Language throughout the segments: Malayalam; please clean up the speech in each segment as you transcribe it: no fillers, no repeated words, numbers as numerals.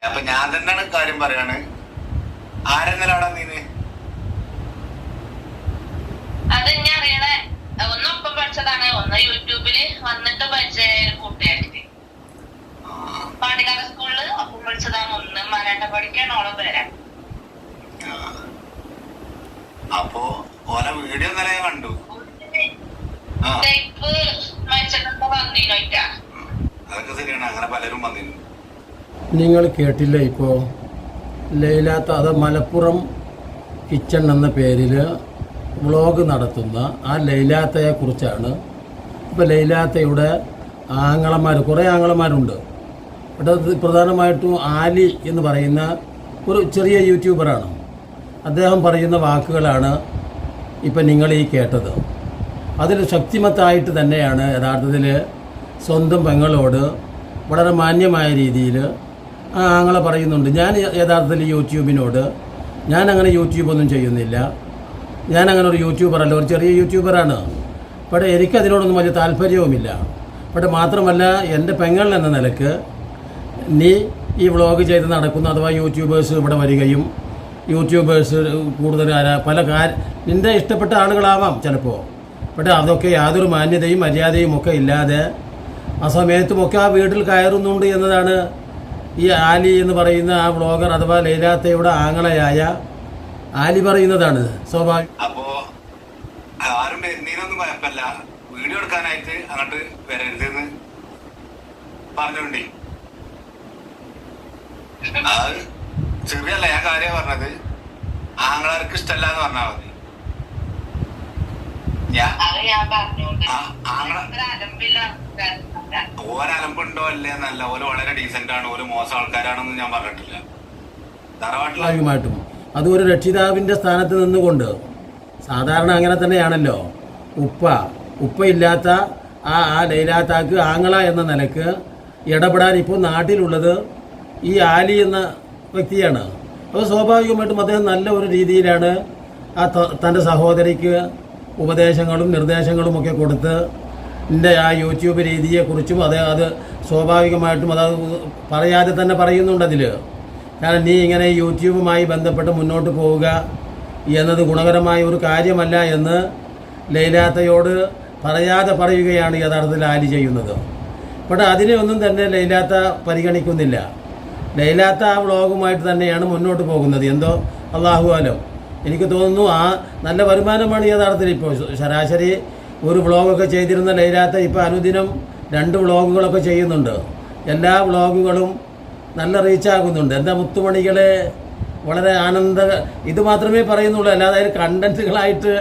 അപ്പൊ ഞാൻ തന്നെയാണ് കാര്യം പറയാണ്. ആരെന്നലാടാ നീന്? അത് ഞാൻ അറിയണേ ഒന്ന് ഒപ്പം പഠിച്ചതാണ്, ഒന്ന് യൂട്യൂബില് വന്നിട്ട് പരിചയ കൂട്ടുകാർക്ക്. പാണ്ടിക്കാട് സ്കൂളില് ഒപ്പം പഠിച്ചതാണ്, ഒന്ന് മരാട്ട പഠിക്കാൻ ഓളം പേരാ. അപ്പൊ ഓരോ വീഡിയോ ഇന്നലെ ഞാൻ കണ്ടു. അതൊക്കെ ശരിയാണ്, അങ്ങനെ പലരും വന്നിരുന്നു. നിങ്ങൾ കേട്ടില്ല ഇപ്പോൾ ലൈലാത്ത അത് മലപ്പുറം കിച്ചൺ എന്ന പേരിൽ വ്ളോഗ് നടത്തുന്ന ആ ലൈലാത്തയെ കുറിച്ചാണ്. ഇപ്പോൾ ലൈലാത്തയുടെ കുറേ ആങ്ങളമാരുണ്ട്. അത് പ്രധാനമായിട്ടും ആലി എന്ന് പറയുന്ന ഒരു ചെറിയ യൂട്യൂബറാണ്. അദ്ദേഹം പറയുന്ന വാക്കുകളാണ് ഇപ്പം നിങ്ങൾ ഈ കേട്ടത്. അതിൽ ശക്തിമത്തായിട്ട് തന്നെയാണ് യഥാർത്ഥത്തിൽ സ്വന്തം പെങ്ങളോട് വളരെ മാന്യമായ രീതിയിൽ ആ ആങ്ങളെ പറയുന്നുണ്ട്. ഞാൻ യഥാർത്ഥത്തിൽ യൂട്യൂബിനോട് ഞാനങ്ങനെ യൂട്യൂബൊന്നും ചെയ്യുന്നില്ല, ഞാനങ്ങനെ ഒരു യൂട്യൂബറല്ല, ഒരു ചെറിയ യൂട്യൂബറാണ്. പക്ഷേ എനിക്കതിനോടൊന്നും വലിയ താല്പര്യവുമില്ല. പക്ഷേ മാത്രമല്ല, എൻ്റെ പെങ്ങൾ എന്ന നിലക്ക് നീ ഈ വ്ളോഗ് ചെയ്ത് നടക്കുന്ന അഥവാ യൂട്യൂബേഴ്സ് ഇവിടെ വരികയും യൂട്യൂബേഴ്സ് കൂടുതൽ നിൻ്റെ ഇഷ്ടപ്പെട്ട ആളുകളാവാം ചിലപ്പോൾ, പക്ഷേ അതൊക്കെ യാതൊരു മാന്യതയും മര്യാദയും ഒക്കെ ഇല്ലാതെ ആ സമയത്തുമൊക്കെ ആ വീട്ടിൽ കയറുന്നുണ്ട് എന്നതാണ് ഈ ആലി എന്ന് പറയുന്ന ആ വ്ളോഗർ അഥവാ ലൈലാത്തയുടെ ആങ്ങളയായ ആലി പറയുന്നതാണ്. സ്വാഭാവികം. അപ്പോ ആരും നീനൊന്നും കുഴപ്പമില്ല, വീഡിയോ എടുക്കാനായിട്ട് അങ്ങോട്ട് വരരുതെന്ന് പറഞ്ഞോണ്ടേ. അത് ചെറിയല്ല, ഞാൻ കാര്യം പറഞ്ഞത്. ആങ്ങളാർക്ക് ഇഷ്ടമല്ല എന്ന് പറഞ്ഞാൽ മതി. ഓരലമ്പുണ്ടോ അല്ലേ എന്നല്ല, ഓരോ വളരെ ഡീസന്റ് ആണ്, ഓരോ മോശം ആൾക്കാരാണെന്ന് ഞാൻ പറഞ്ഞിട്ടില്ല. സ്വാഭാവികമായിട്ടും അത് ഒരു രക്ഷിതാവിൻ്റെ സ്ഥാനത്ത് നിന്നുകൊണ്ട് സാധാരണ അങ്ങനെ തന്നെയാണല്ലോ. ഉപ്പയില്ലാത്ത ആ ലൈലാത്താക്ക് ആങ്ങള എന്ന നിലക്ക് ഇടപെടാൻ ഇപ്പോൾ നാട്ടിലുള്ളത് ഈ ആലി എന്ന വ്യക്തിയാണ്. അപ്പോൾ സ്വാഭാവികമായിട്ടും അദ്ദേഹം നല്ല ഒരു രീതിയിലാണ് തൻ്റെ സഹോദരിക്ക് ഉപദേശങ്ങളും നിർദ്ദേശങ്ങളും ഒക്കെ കൊടുത്ത് എൻ്റെ ആ യൂട്യൂബ് രീതിയെക്കുറിച്ചും അത് സ്വാഭാവികമായിട്ടും അത് പറയാതെ തന്നെ പറയുന്നുണ്ടതിൽ. കാരണം നീ ഇങ്ങനെ യൂട്യൂബുമായി ബന്ധപ്പെട്ട് മുന്നോട്ട് പോവുക എന്നത് ഗുണകരമായ ഒരു കാര്യമല്ല എന്ന് ലൈലാത്തയോട് പറയാതെ പറയുകയാണ് യഥാർത്ഥത്തിൽ ആലി ചെയ്യുന്നത്. പക്ഷേ അതിനെ ഒന്നും തന്നെ ലൈലാത്ത പരിഗണിക്കുന്നില്ല. ലൈലാത്ത ആ വ്ളോഗുമായിട്ട് തന്നെയാണ് മുന്നോട്ട് പോകുന്നത്. എന്തോ അല്ലാഹു ആലം, എനിക്ക് തോന്നുന്നു ആ നല്ല വരുമാനമാണ് യഥാർത്ഥത്തിൽ. ഇപ്പോൾ ശരാശരി ഒരു വ്ളോഗൊക്കെ ചെയ്തിരുന്ന ലൈലാത്ത ഇപ്പോൾ അനുദിനം 2 വ്ളോഗുകളൊക്കെ ചെയ്യുന്നുണ്ട്. എല്ലാ വ്ളോഗുകളും നല്ല റീച്ചാകുന്നുണ്ട്. എന്താ മുത്തുമണികളെ വളരെ ഇത് മാത്രമേ പറയുന്നുള്ളൂ, അല്ലാതെ അതിൽ കണ്ടൻറ്റുകളായിട്ട്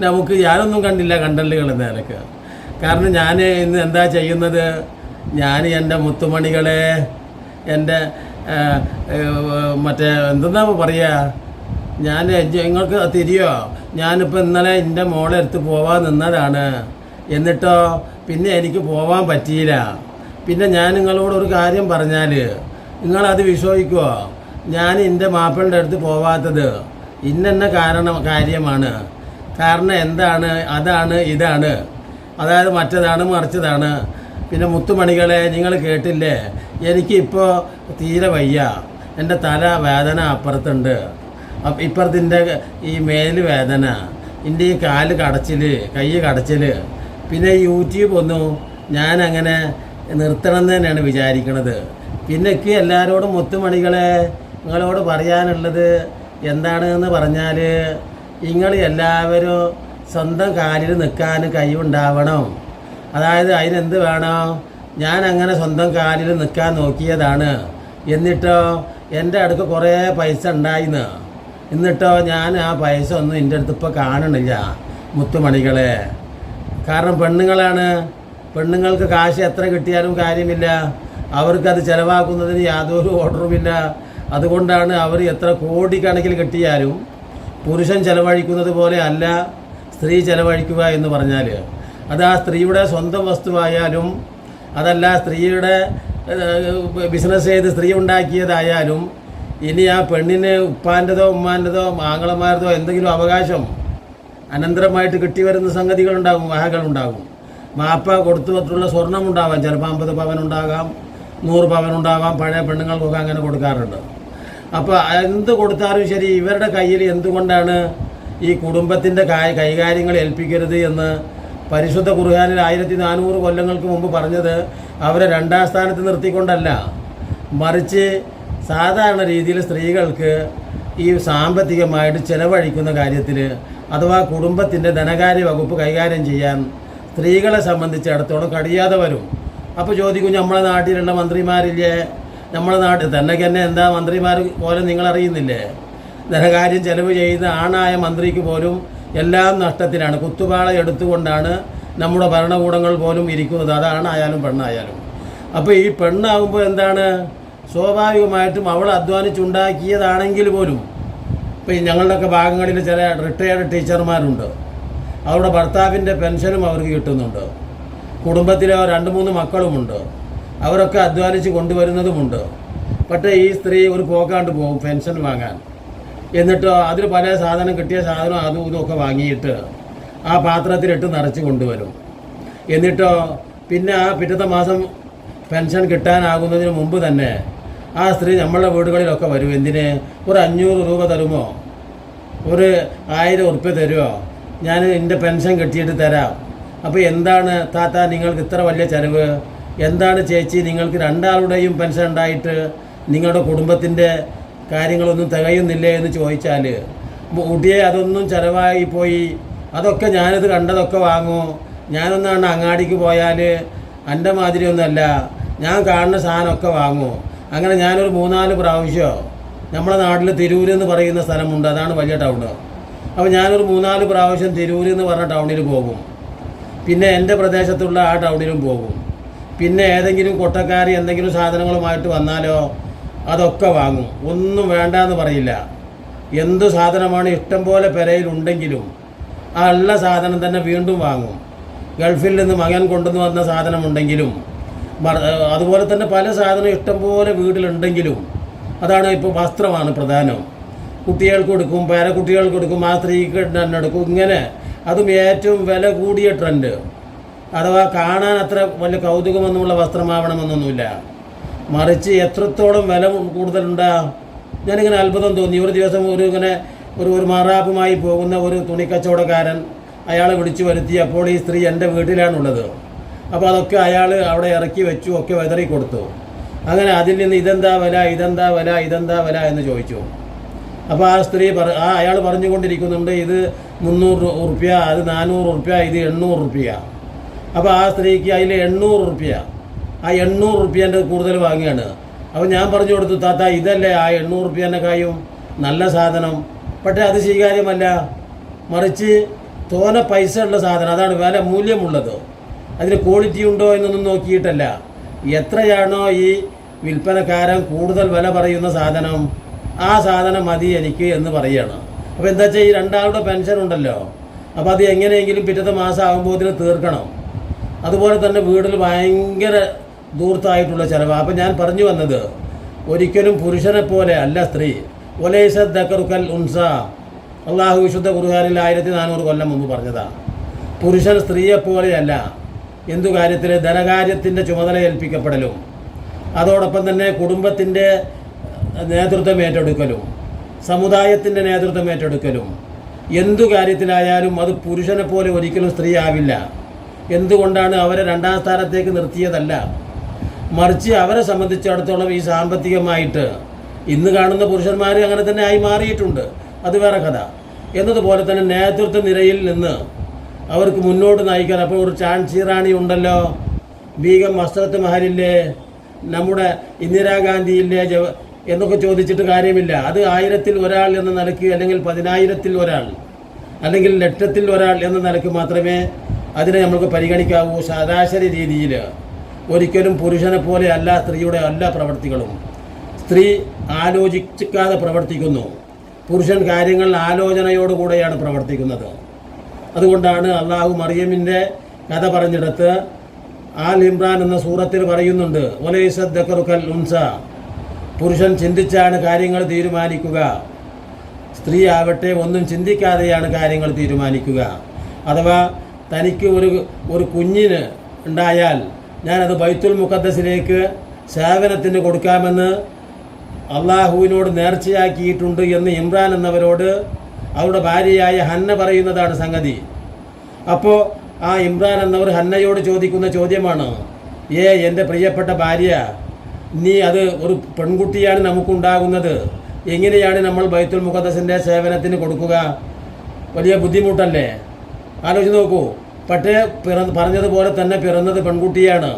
നമുക്ക് ഞാനൊന്നും കണ്ടില്ല കണ്ടൻറ്റുകൾ എന്ന നിലക്ക്. കാരണം ഞാൻ ഇന്ന് എന്താ ചെയ്യുന്നത്, ഞാൻ എൻ്റെ മുത്തുമണികളെ എൻ്റെ മറ്റേ എന്തെന്നാ പറയുക, ഞാൻ നിങ്ങൾക്ക് തിരിയോ, ഞാനിപ്പോൾ ഇന്നലെ എൻ്റെ മോളെ അടുത്ത് പോവാൻ നിന്നതാണ്, എന്നിട്ടോ പിന്നെ എനിക്ക് പോവാൻ പറ്റിയില്ല. പിന്നെ ഞാൻ നിങ്ങളോടൊരു കാര്യം പറഞ്ഞാൽ നിങ്ങളത് വിശ്വസിക്കുമോ? ഞാൻ എൻ്റെ മാപ്പിളിൻ്റെ അടുത്ത് പോവാത്തത് ഇന്ന കാര്യമാണ്. കാരണം എന്താണ്, അതാണ് ഇതാണ്, അതായത് മറ്റതാണ് മറിച്ചതാണ്. പിന്നെ മുത്തുമണികളെ നിങ്ങൾ കേട്ടില്ലേ, എനിക്കിപ്പോൾ തീരെ വയ്യ, എൻ്റെ തല വേദന അപ്പുറത്തുണ്ട്, ഇപ്പുറത്തിൻ്റെ ഈ മേല് വേദന, എൻ്റെ ഈ കാല് കടച്ചിൽ, കൈ കടച്ചിൽ. പിന്നെ യൂട്യൂബ് ഒന്നും ഞാനങ്ങനെ നിർത്തണം എന്ന് തന്നെയാണ് വിചാരിക്കണത്. പിന്നെ എനിക്ക് എല്ലാവരോടും മുത്തുമണികളെ നിങ്ങളോട് പറയാനുള്ളത് എന്താണെന്ന് പറഞ്ഞാൽ, നിങ്ങൾ എല്ലാവരും സ്വന്തം കാലിൽ നിൽക്കാൻ കഴിവുണ്ടാവണം. അതായത് അതിനെന്ത് വേണം, ഞാൻ അങ്ങനെ സ്വന്തം കാലിൽ നിൽക്കാൻ നോക്കിയതാണ്, എന്നിട്ടോ എൻ്റെ അടുത്ത് കുറേ പൈസ ഉണ്ടായിന്ന്, എന്നിട്ടോ ഞാൻ ആ പൈസ ഒന്നും എൻ്റെ അടുത്ത് ഇപ്പോൾ കാണണില്ല മുത്തുമണികളെ. കാരണം പെണ്ണുങ്ങളാണ്, പെണ്ണുങ്ങൾക്ക് കാശ് എത്ര കിട്ടിയാലും കാര്യമില്ല, അവർക്കത് ചിലവാക്കുന്നതിന് യാതൊരു ഓർഡറുമില്ല. അതുകൊണ്ടാണ് അവർ എത്ര കോടിക്കണക്കിൽ കിട്ടിയാലും പുരുഷൻ ചിലവഴിക്കുന്നത് പോലെ അല്ല സ്ത്രീ ചിലവഴിക്കുക എന്ന് പറഞ്ഞാൽ. അത് ആ സ്ത്രീയുടെ സ്വന്തം വസ്തുവായാലും അതല്ല സ്ത്രീയുടെ ബിസിനസ് ചെയ്ത് സ്ത്രീ ഉണ്ടാക്കിയതായാലും, ഇനി ആ പെണ്ണിന് ഉപ്പാൻ്റെതോ ഉമ്മാൻ്റെതോ ആങ്ങളമാരതോ എന്തെങ്കിലും അവകാശം അനന്തരമായിട്ട് കിട്ടിവരുന്ന സംഗതികളുണ്ടാകും, വഹകളുണ്ടാകും. മാപ്പ കൊടുത്തുള്ള സ്വർണം ഉണ്ടാവാം, ചിലപ്പോൾ 50 പവൻ ഉണ്ടാകാം, 100 പവനുണ്ടാവാം, പഴയ പെണ്ണുങ്ങൾക്കൊക്കെ അങ്ങനെ കൊടുക്കാറുണ്ട്. അപ്പോൾ എന്ത് കൊടുത്താലും ശരി, ഇവരുടെ കയ്യിൽ എന്തുകൊണ്ടാണ് ഈ കുടുംബത്തിൻ്റെ കൈകാര്യങ്ങൾ ഏൽപ്പിക്കരുത് എന്ന് പരിശുദ്ധ ഖുർആനിൽ 1400 കൊല്ലങ്ങൾക്ക് മുമ്പ് പറഞ്ഞത് അവരെ 2ാം സ്ഥാനത്ത് നിർത്തിക്കൊണ്ടല്ല, മറിച്ച് സാധാരണ രീതിയിൽ സ്ത്രീകൾക്ക് ഈ സാമ്പത്തികമായിട്ട് ചിലവഴിക്കുന്ന കാര്യത്തിൽ അഥവാ കുടുംബത്തിൻ്റെ ധനകാര്യ വകുപ്പ് കൈകാര്യം ചെയ്യാൻ സ്ത്രീകളെ സംബന്ധിച്ചിടത്തോളം കഴിയാതെ വരും. അപ്പോൾ ചോദിക്കും, നമ്മളെ നാട്ടിലുള്ള മന്ത്രിമാരില്ലേ, നമ്മളെ നാട്ടിൽ തന്നെ എന്താ മന്ത്രിമാർ പോലെ നിങ്ങളറിയുന്നില്ലേ? ധനകാര്യം ചെലവ് ചെയ്യുന്ന ആണായ മന്ത്രിക്ക് പോലും എല്ലാം നഷ്ടത്തിലാണ്. കുത്തുപാള എടുത്തുകൊണ്ടാണ് നമ്മുടെ ഭരണകൂടങ്ങൾ പോലും ഇരിക്കുന്നത്, അതാണായാലും പെണ്ണായാലും. അപ്പോൾ ഈ പെണ്ണാകുമ്പോൾ എന്താണ്, സ്വാഭാവികമായിട്ടും അവൾ അധ്വാനിച്ചുണ്ടാക്കിയതാണെങ്കിൽ പോലും, ഇപ്പോൾ ഞങ്ങളുടെയൊക്കെ ഭാഗങ്ങളിൽ ചില റിട്ടയേർഡ് ടീച്ചർമാരുണ്ട്, അവരുടെ ഭർത്താവിൻ്റെ പെൻഷനും അവർക്ക് കിട്ടുന്നുണ്ട്, കുടുംബത്തിലെ 2-3 മക്കളുമുണ്ട്, അവരൊക്കെ അധ്വാനിച്ച് കൊണ്ടുവരുന്നതുമുണ്ട്. പക്ഷേ ഈ സ്ത്രീ ഒരു പോക്കാണ്ട് പോകും പെൻഷൻ വാങ്ങാൻ. എന്നിട്ടോ അതിൽ പല സാധനം, കിട്ടിയ സാധനം അതും ഇതുമൊക്കെ വാങ്ങിയിട്ട് ആ പാത്രത്തിലിട്ട് നിറച്ച് കൊണ്ടുവരും. എന്നിട്ടോ പിന്നെ ആ പിറ്റത്തെ മാസം പെൻഷൻ കിട്ടാനാകുന്നതിന് മുമ്പ് തന്നെ ആ സ്ത്രീ നമ്മളുടെ വീടുകളിലൊക്കെ വരും. എന്തിന്? ഒരു 500 രൂപ തരുമോ, ഒരു 1000 ഉറുപ്പ്യ തരുമോ, ഞാൻ എൻ്റെ പെൻഷൻ കിട്ടിയിട്ട് തരാം. അപ്പോൾ എന്താണ് താത്ത നിങ്ങൾക്ക് ഇത്ര വലിയ ചിലവ്? എന്താണ് ചേച്ചി നിങ്ങൾക്ക് 2 ആളുടെയും പെൻഷൻ ഉണ്ടായിട്ട് നിങ്ങളുടെ കുടുംബത്തിൻ്റെ കാര്യങ്ങളൊന്നും തികയുന്നില്ലേ എന്ന് ചോദിച്ചാൽ, കുട്ടിയെ അതൊന്നും ചിലവായി പോയി, അതൊക്കെ ഞാനിത് കണ്ടതൊക്കെ വാങ്ങും, ഞാനൊന്നാണ് അങ്ങാടിക്ക് പോയാൽ എൻ്റെ മാതിരിയൊന്നുമല്ല, ഞാൻ കാണുന്ന സാധനമൊക്കെ വാങ്ങും. അങ്ങനെ ഞാനൊരു 3-4 പ്രാവശ്യമോ, നമ്മുടെ നാട്ടിൽ തിരൂർ എന്ന് പറയുന്ന സ്ഥലമുണ്ട്, അതാണ് വലിയ ടൗണ്. അപ്പോൾ ഞാനൊരു 3-4 പ്രാവശ്യം തിരൂർ എന്ന് പറഞ്ഞ ടൗണിൽ പോകും. പിന്നെ എൻ്റെ പ്രദേശത്തുള്ള ആ ടൗണിലും പോകും. പിന്നെ ഏതെങ്കിലും കൊട്ടക്കാരി എന്തെങ്കിലും സാധനങ്ങളുമായിട്ട് വന്നാലോ അതൊക്കെ വാങ്ങും. ഒന്നും വേണ്ട എന്ന് പറയില്ല. എന്തു സാധനമാണ് ഇഷ്ടം പോലെ പെരയിലുണ്ടെങ്കിലും ആ ഉള്ള സാധനം തന്നെ വീണ്ടും വാങ്ങും. ഗൾഫിൽ നിന്ന് മകൻ കൊണ്ടുവന്ന് വന്ന സാധനമുണ്ടെങ്കിലും അതുപോലെ തന്നെ പല സാധനം ഇഷ്ടം പോലെ വീട്ടിലുണ്ടെങ്കിലും അതാണ് ഇപ്പോൾ വസ്ത്രമാണ് പ്രധാനം. കുട്ടികൾക്ക് കൊടുക്കും, പേരക്കുട്ടികൾക്ക് കൊടുക്കും, ആ സ്ത്രീക്ക് തന്നെ എടുക്കും. ഇങ്ങനെ അതും ഏറ്റവും വില കൂടിയ ട്രെൻഡ്, അഥവാ കാണാൻ അത്ര വലിയ കൗതുകമൊന്നുമുള്ള വസ്ത്രമാവണമെന്നൊന്നുമില്ല, മറിച്ച് എത്രത്തോളം വില കൂടുതലുണ്ടാ. ഞാനിങ്ങനെ അത്ഭുതം തോന്നി. ഒരു ദിവസം ഒരു മാറാപ്പുമായി പോകുന്ന ഒരു തുണിക്കച്ചവടക്കാരൻ അയാളെ വിളിച്ചു വരുത്തി. അപ്പോൾ ഈ സ്ത്രീ എൻ്റെ വീട്ടിലാണുള്ളത്. അപ്പോൾ അതൊക്കെ അയാൾ അവിടെ ഇറക്കി വെച്ചു, ഒക്കെ വെതറി കൊടുത്തു. അങ്ങനെ അതിൽ നിന്ന് ഇതെന്താ വില, ഇതെന്താ വില, ഇതെന്താ വില എന്ന് ചോദിച്ചു. അപ്പോൾ ആ സ്ത്രീ അയാൾ പറഞ്ഞുകൊണ്ടിരിക്കുന്നുണ്ട്, ഇത് 300 ഉറുപ്പ്യ, അത് 400 ഉറുപ്പ്യ, ഇത് 800 ഉറുപ്പ്യ. അപ്പോൾ ആ സ്ത്രീക്ക് അതിൽ 800 ഉറുപ്പ്യ, ആ 800 ഉറുപ്പ്യൻ്റെ കൂടുതൽ വാങ്ങിയാണ്. അപ്പോൾ ഞാൻ പറഞ്ഞു കൊടുത്തു, താത്ത ഇതല്ലേ ആ 800 ഉറുപ്പ്യൻ്റെക്കായും നല്ല സാധനം. പക്ഷേ അത് സ്വീകാര്യമല്ല, മറിച്ച് തോനെ പൈസ ഉള്ള സാധനം, അതാണ് വില മൂല്യമുള്ളത്. അതിന് ക്വാളിറ്റി ഉണ്ടോ എന്നൊന്നും നോക്കിയിട്ടല്ല, എത്രയാണോ ഈ വിൽപ്പനക്കാരൻ കൂടുതൽ വില പറയുന്ന സാധനം, ആ സാധനം മതി എനിക്ക് എന്ന് പറയുകയാണ്. അപ്പോൾ എന്താ വെച്ചാൽ ഈ 2 ആളുടെ പെൻഷൻ ഉണ്ടല്ലോ, അപ്പോൾ അത് എങ്ങനെയെങ്കിലും പിറ്റത്തെ മാസം ആകുമ്പോൾ ഇതിന് തീർക്കണം. അതുപോലെ തന്നെ വീട്ടിൽ ഭയങ്കര ദൂർത്തായിട്ടുള്ള ചിലവ്. അപ്പം ഞാൻ പറഞ്ഞു വന്നത്, ഒരിക്കലും പുരുഷനെ പോലെ അല്ല സ്ത്രീ. ഒലൈസ ദക്കറുക്കൽ ഉൻസ, അള്ളാഹു വിശുദ്ധ ഖുർആനിൽ 1400 കൊല്ലം മുമ്പ് പറഞ്ഞതാണ്. പുരുഷൻ സ്ത്രീയെപ്പോലെയല്ല. എന്തു കാര്യത്തിൽ? ധനകാര്യത്തിൻ്റെ ചുമതല ഏൽപ്പിക്കപ്പെടലും അതോടൊപ്പം തന്നെ കുടുംബത്തിൻ്റെ നേതൃത്വം ഏറ്റെടുക്കലും സമുദായത്തിൻ്റെ നേതൃത്വം ഏറ്റെടുക്കലും എന്തു കാര്യത്തിലായാലും അത് പുരുഷനെ പോലെ ഒരിക്കലും സ്ത്രീ ആവില്ല. എന്തുകൊണ്ടാണ്? അവരെ 2ാം സ്ഥാനത്തേക്ക് നിർത്തിയതല്ല, മറിച്ച് അവരെ സംബന്ധിച്ചിടത്തോളം ഈ സാമ്പത്തികമായിട്ട് ഇന്ന് കാണുന്ന പുരുഷന്മാർ അങ്ങനെ തന്നെ ആയി മാറിയിട്ടുണ്ട്, അത് വേറെ കഥ. എന്നതുപോലെ തന്നെ നേതൃത്വ നിരയിൽ നിന്ന് അവർക്ക് മുന്നോട്ട് നയിക്കാൻ. അപ്പോൾ ഒരു ഝാൻസി റാണി ഉണ്ടല്ലോ, ബീഗം മസ്തത്ത് മഹലില്ലേ, നമ്മുടെ ഇന്ദിരാഗാന്ധിയില്ലേ എന്നൊക്കെ ചോദിച്ചിട്ട് കാര്യമില്ല. അത് 1000-ൽ ഒരാൾ എന്ന നിലയ്ക്ക്, അല്ലെങ്കിൽ 10,000-ൽ ഒരാൾ, അല്ലെങ്കിൽ 1,00,000-ൽ ഒരാൾ എന്ന നിലയ്ക്ക് മാത്രമേ അതിനെ നമുക്ക് പരിഗണിക്കാവൂ. ശരാശരി രീതിയിൽ ഒരിക്കലും പുരുഷനെ പോലെ അല്ല സ്ത്രീയുടെ എല്ലാ പ്രവർത്തികളും. സ്ത്രീ ആലോചിക്കാതെ പ്രവർത്തിക്കുന്നു, പുരുഷൻ കാര്യങ്ങൾ ആലോചനയോടുകൂടെയാണ് പ്രവർത്തിക്കുന്നത്. അതുകൊണ്ടാണ് അള്ളാഹു മറിയമിൻ്റെ കഥ പറഞ്ഞിടത്ത് ആൽ ഇമ്രാൻ എന്ന സൂറത്തിൽ പറയുന്നുണ്ട്, ഒലൈസ ദക്കറുക്കൽ ഉൻസ, പുരുഷൻ ചിന്തിച്ചാണ് കാര്യങ്ങൾ തീരുമാനിക്കുക, സ്ത്രീ ആവട്ടെ ഒന്നും ചിന്തിക്കാതെയാണ് കാര്യങ്ങൾ തീരുമാനിക്കുക. അഥവാ തനിക്ക് ഒരു കുഞ്ഞിന് ഉണ്ടായാൽ ഞാനത് ബൈത്തുൽ മുഖദ്ദസിലേക്ക് സേവനത്തിന് കൊടുക്കാമെന്ന് അള്ളാഹുവിനോട് നേർച്ചയാക്കിയിട്ടുണ്ട് എന്ന് ഇമ്രാൻ എന്നവരോട് അവരുടെ ഭാര്യയായ ഹന്ന പറയുന്നതാണ് സംഗതി. അപ്പോൾ ആ ഇമ്രാൻ എന്നവർ ഹന്നയോട് ചോദിക്കുന്ന ചോദ്യമാണ്, എൻ്റെ പ്രിയപ്പെട്ട ഭാര്യ, നീ അത് ഒരു പെൺകുട്ടിയാണ് നമുക്കുണ്ടാകുന്നത്, എങ്ങനെയാണ് നമ്മൾ ബൈത്തുൽ മുഖദ്ദസിൻ്റെ സേവനത്തിന് കൊടുക്കുക? വലിയ ബുദ്ധിമുട്ടല്ലേ? ആലോചിച്ച് നോക്കൂ. പക്ഷേ പറഞ്ഞതുപോലെ തന്നെ പിറന്നത് പെൺകുട്ടിയാണ്.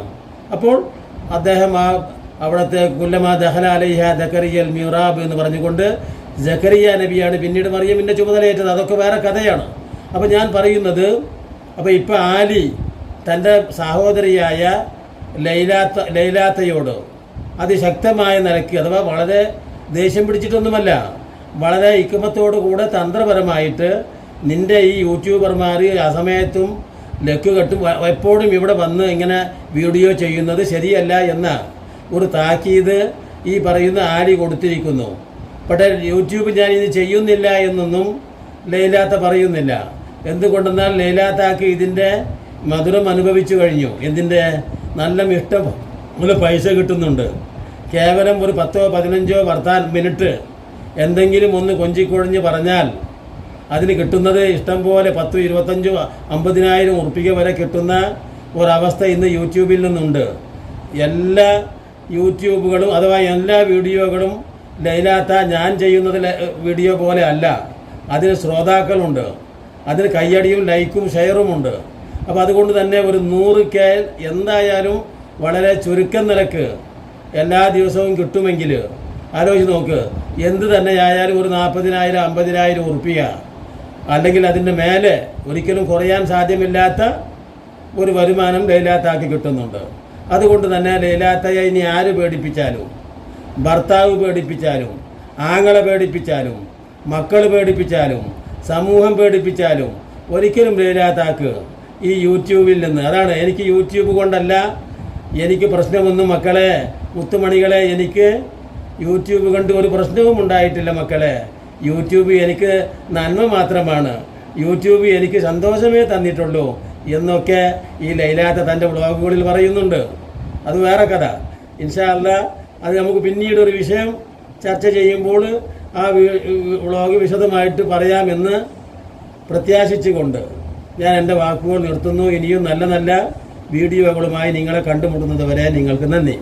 അപ്പോൾ അദ്ദേഹം അവിടുത്തെ കുല്ലമാ ദഹല അലൈഹ ദക്കരിയൽ മിറാബ് എന്ന് പറഞ്ഞുകൊണ്ട് ജക്കരിയ നബിയാണ് പിന്നീട് മറിയമിൻ്റെ ചുമതലയേറ്റത്. അതൊക്കെ വേറെ കഥയാണ്. അപ്പോൾ ഞാൻ പറയുന്നത്, അപ്പോൾ ഇപ്പോൾ ആലി തൻ്റെ സഹോദരിയായ ലൈലാത്തയോട് അതിശക്തമായ നിലയ്ക്ക്, അഥവാ വളരെ ദേഷ്യം പിടിച്ചിട്ടൊന്നുമല്ല, വളരെ ഇക്കുമത്തോടു കൂടെ തന്ത്രപരമായിട്ട് നിൻ്റെ ഈ യൂട്യൂബർമാർ അസമയത്തും ലക്ക് കെട്ടും എപ്പോഴും ഇവിടെ വന്ന് ഇങ്ങനെ വീഡിയോ ചെയ്യുന്നത് ശരിയല്ല എന്ന ഒരു താക്കീത് ഈ പറയുന്ന ആലി കൊടുത്തിരിക്കുന്നു. പക്ഷേ യൂട്യൂബ് ഞാൻ ഇത് ചെയ്യുന്നില്ല എന്നൊന്നും ലൈലാത്ത പറയുന്നില്ല. എന്തുകൊണ്ടെന്നാൽ ലൈലാത്താക്ക് ഇതിൻ്റെ മധുരം അനുഭവിച്ചു കഴിഞ്ഞു. എന്തിൻ്റെ നല്ല ഇഷ്ടം പൈസ കിട്ടുന്നുണ്ട്. കേവലം ഒരു 10-15 മിനിറ്റ് എന്തെങ്കിലും ഒന്ന് കൊഞ്ചിക്കൊഴിഞ്ഞ് പറഞ്ഞാൽ അതിന് കിട്ടുന്നത് ഇഷ്ടം പോലെ 10-25-50,000 ഉറുപ്പിക വരെ കിട്ടുന്ന ഒരവസ്ഥ ഇന്ന് യൂട്യൂബിൽ നിന്നുണ്ട്. എല്ലാ യൂട്യൂബുകളും അഥവാ എല്ലാ വീഡിയോകളും ലൈലാത്ത ഞാൻ ചെയ്യുന്നത് വീഡിയോ പോലെ അല്ല. അതിന് ശ്രോതാക്കളുണ്ട്, അതിന് കയ്യടിയും ലൈക്കും ഷെയറുമുണ്ട്. അപ്പോൾ അതുകൊണ്ട് തന്നെ ഒരു 100K എന്തായാലും വളരെ ചുരുക്കം നിരക്ക് എല്ലാ ദിവസവും കിട്ടുമെങ്കിൽ ആലോചിച്ച് നോക്ക്. എന്ത് തന്നെയായാലും ഒരു 40,000-50,000 ഉറുപ്പിക അല്ലെങ്കിൽ അതിൻ്റെ മേലെ ഒരിക്കലും കുറയാൻ സാധ്യമില്ലാത്ത ഒരു വരുമാനം ലൈലാത്താക്ക് കിട്ടുന്നുണ്ട്. അതുകൊണ്ട് തന്നെ ലൈലാത്തയെ ഇനി ആര് പേടിപ്പിച്ചാലും, ഭർത്താവ് പേടിപ്പിച്ചാലും, ആങ്ങളെ പേടിപ്പിച്ചാലും, മക്കൾ പേടിപ്പിച്ചാലും, സമൂഹം പേടിപ്പിച്ചാലും ഒരിക്കലും ലൈലാത്താക്ക് ഈ യൂട്യൂബിൽ നിന്ന്, അതാണ് എനിക്ക് യൂട്യൂബ് കൊണ്ടല്ല എനിക്ക് പ്രശ്നമൊന്നും മക്കളെ, മുത്തുമണികളെ, എനിക്ക് യൂട്യൂബ് കണ്ട് ഒരു പ്രശ്നവും ഉണ്ടായിട്ടില്ല മക്കളെ. യൂട്യൂബ് എനിക്ക് നന്മ മാത്രമാണ്, യൂട്യൂബ് എനിക്ക് സന്തോഷമേ തന്നിട്ടുള്ളൂ എന്നൊക്കെ ഈ ലൈലാത്ത തൻ്റെ വ്ളോഗുകളിൽ പറയുന്നുണ്ട്. അത് വേറെ കഥ. ഇൻഷാ അല്ലാ അത് നമുക്ക് പിന്നീട് ഒരു വിഷയം ചർച്ച ചെയ്യുമ്പോൾ ആ വ്ളോഗ് വിശദമായിട്ട് പറയാമെന്ന് പ്രത്യാശിച്ചുകൊണ്ട് ഞാൻ എൻ്റെ വാക്കുകൾ നിർത്തുന്നു. ഇനിയും നല്ല നല്ല വീഡിയോകളുമായി നിങ്ങളെ കണ്ടുമുട്ടുന്നത് വരെ നിങ്ങൾക്ക് നന്ദി.